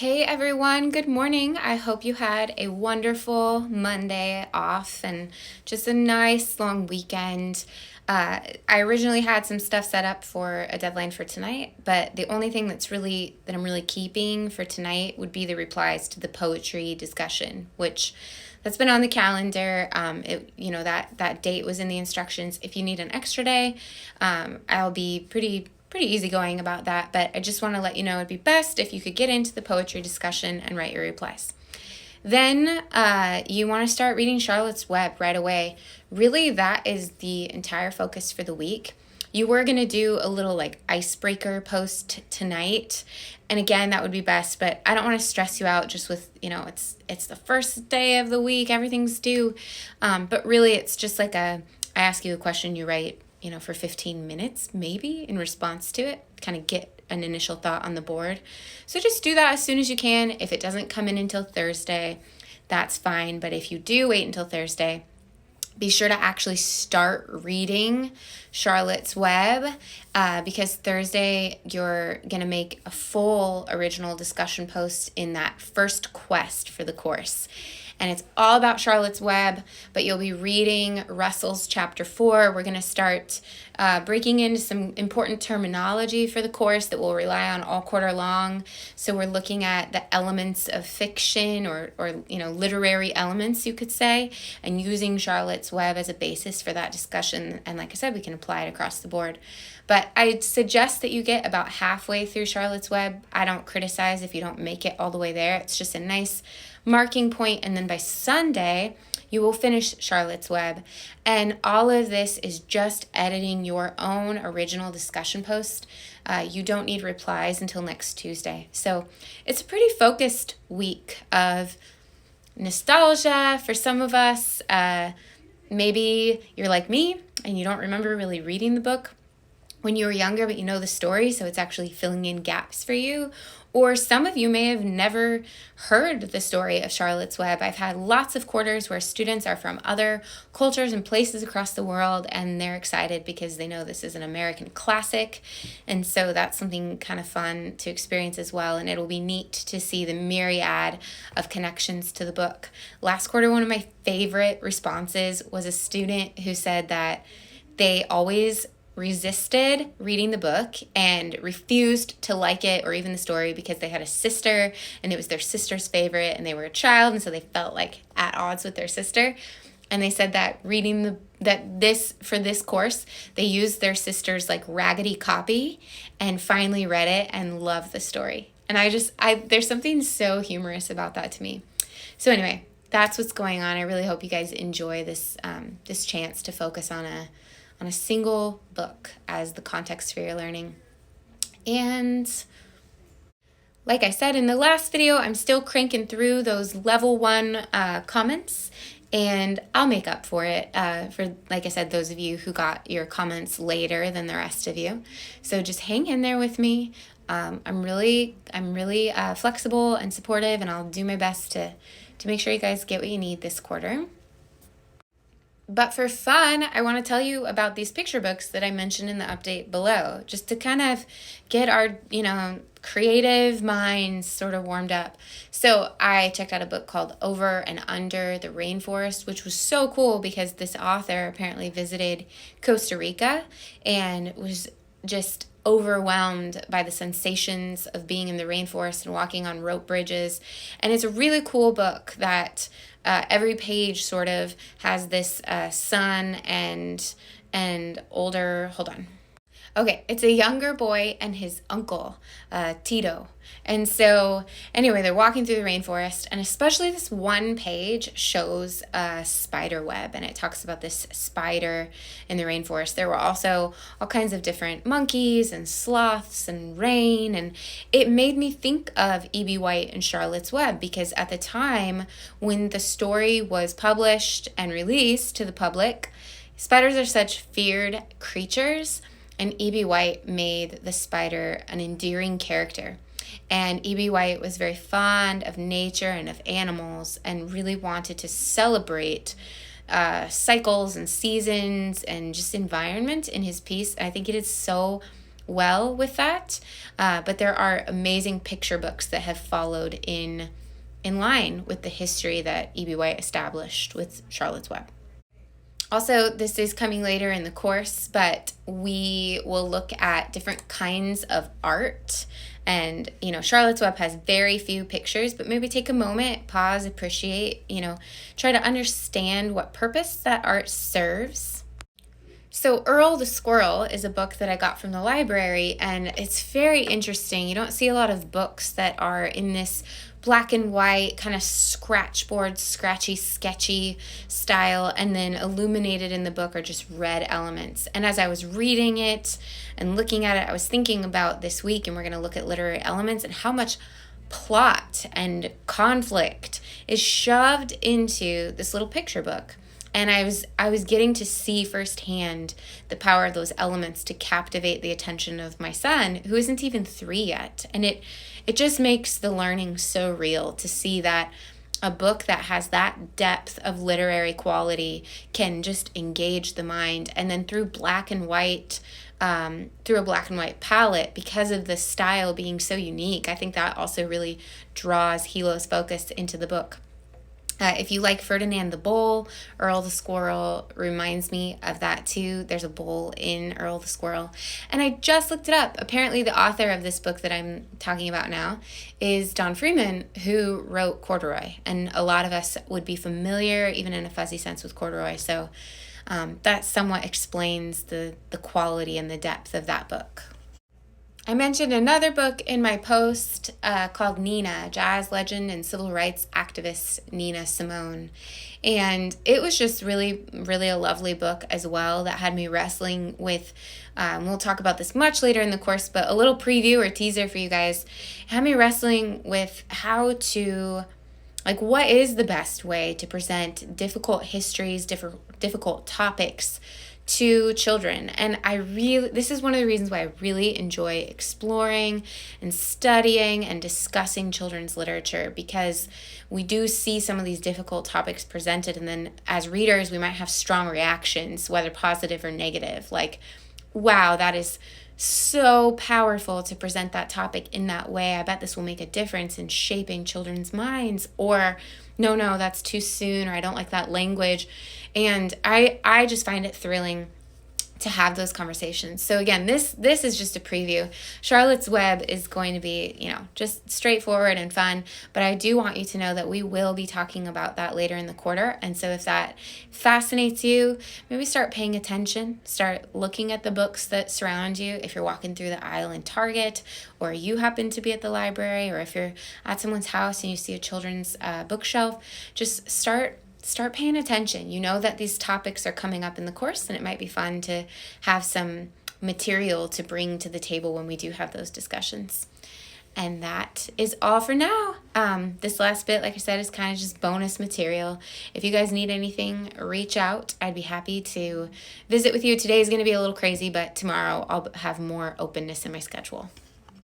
Hey everyone, good morning. I hope you had a wonderful Monday off and just a nice long weekend. I originally had some stuff set up for a deadline for tonight, but the only thing that I'm really keeping for tonight would be the replies to the poetry discussion, which that's been on the calendar. That date was in the instructions. If you need an extra day, I'll be pretty easygoing about that, but I just want to let you know it'd be best if you could get into the poetry discussion and write your replies. Then you want to start reading Charlotte's Web right away. Really, that is the entire focus for the week. You were going to do a little like icebreaker post tonight. And again, that would be best, but I don't want to stress you out just with, it's the first day of the week, everything's due. But really, it's just like I ask you a question, you write, for 15 minutes, maybe, in response to it, kind of get an initial thought on the board. So just do that as soon as you can. If it doesn't come in until Thursday, that's fine. But if you do wait until Thursday, be sure to actually start reading Charlotte's Web because Thursday you're going to make a full original discussion post in that first quest for the course. And it's all about Charlotte's Web, but you'll be reading Russell's chapter 4. We're going to start breaking into some important terminology for the course that we'll rely on all quarter long. So we're looking at the elements of fiction or literary elements, you could say, and using Charlotte's Web as a basis for that discussion. And like I said, we can apply it across the board. But I'd suggest that you get about halfway through Charlotte's Web. I don't criticize if you don't make it all the way there. It's just a nice marking point, and then by Sunday you will finish Charlotte's Web. And all of this is just editing your own original discussion post. You don't need replies until next Tuesday. So it's a pretty focused week of nostalgia for some of us. Maybe you're like me and you don't remember really reading the book when you were younger, but you know the story, so it's actually filling in gaps for you. Or some of you may have never heard the story of Charlotte's Web. I've had lots of quarters where students are from other cultures and places across the world, and they're excited because they know this is an American classic. And so that's something kind of fun to experience as well. And it'll be neat to see the myriad of connections to the book. Last quarter, one of my favorite responses was a student who said that they always resisted reading the book and refused to like it or even the story because they had a sister and it was their sister's favorite and they were a child, and so they felt like at odds with their sister. And they said that for this course they used their sister's like raggedy copy and finally read it and loved the story. And there's something so humorous about that to me. So anyway, that's what's going on. I really hope you guys enjoy this chance to focus on a single book as the context for your learning. And like I said in the last video, I'm still cranking through those level 1 comments, and I'll make up for it for, like I said, those of you who got your comments later than the rest of you. So just hang in there with me. I'm really flexible and supportive, and I'll do my best to make sure you guys get what you need this quarter. But for fun, I want to tell you about these picture books that I mentioned in the update below, just to kind of get our, creative minds sort of warmed up. So I checked out a book called Over and Under the Rainforest, which was so cool because this author apparently visited Costa Rica and was just overwhelmed by the sensations of being in the rainforest and walking on rope bridges. And it's a really cool book that every page sort of has this son and older, hold on. Okay, it's a younger boy and his uncle, Tito. And so, anyway, they're walking through the rainforest, and especially this one page shows a spider web, and it talks about this spider in the rainforest. There were also all kinds of different monkeys and sloths and rain, and it made me think of E.B. White and Charlotte's Web, because at the time when the story was published and released to the public, spiders are such feared creatures. And E.B. White made the spider an endearing character. And E.B. White was very fond of nature and of animals and really wanted to celebrate cycles and seasons and just environment in his piece. I think it is so well with that, but there are amazing picture books that have followed in line with the history that E.B. White established with Charlotte's Web. Also, this is coming later in the course, but we will look at different kinds of art. And, Charlotte's Web has very few pictures, but maybe take a moment, pause, appreciate, try to understand what purpose that art serves. So Earl the Squirrel is a book that I got from the library, and it's very interesting. You don't see a lot of books that are in this black and white kind of scratchboard, scratchy, sketchy style, and then illuminated in the book are just red elements. And as I was reading it and looking at it, I was thinking about this week, and we're going to look at literary elements and how much plot and conflict is shoved into this little picture book. And I was getting to see firsthand the power of those elements to captivate the attention of my son, who isn't even 3 yet. And it just makes the learning so real to see that a book that has that depth of literary quality can just engage the mind. And then through a black and white palette, because of the style being so unique, I think that also really draws Hilo's focus into the book. If you like Ferdinand the Bull, Earl the Squirrel reminds me of that too. There's a bull in Earl the Squirrel. And I just looked it up. Apparently the author of this book that I'm talking about now is Don Freeman, who wrote Corduroy. And a lot of us would be familiar, even in a fuzzy sense, with Corduroy. So that somewhat explains the quality and the depth of that book. I mentioned another book in my post called Nina, jazz legend and civil rights activist Nina Simone. And it was just really, really a lovely book as well that had me wrestling with, we'll talk about this much later in the course, but a little preview or teaser for you guys, had me wrestling with how to, what is the best way to present difficult histories, difficult topics to children. And this is one of the reasons why I really enjoy exploring and studying and discussing children's literature, because we do see some of these difficult topics presented, and then as readers we might have strong reactions, whether positive or negative, like, wow, that is so powerful to present that topic in that way. I bet this will make a difference in shaping children's minds. Or no, that's too soon, or I don't like that language. And I just find it thrilling to have those conversations. So again, this is just a preview. Charlotte's Web is going to be, just straightforward and fun, but I do want you to know that we will be talking about that later in the quarter. And so if that fascinates you, maybe start paying attention, start looking at the books that surround you. If you're walking through the aisle in Target, or you happen to be at the library, or if you're at someone's house and you see a children's bookshelf, just start paying attention. You know that these topics are coming up in the course, and it might be fun to have some material to bring to the table when we do have those discussions. And that is all for now. This last bit, like I said, is kind of just bonus material. If you guys need anything, reach out. I'd be happy to visit with you. Today is going to be a little crazy, but tomorrow I'll have more openness in my schedule.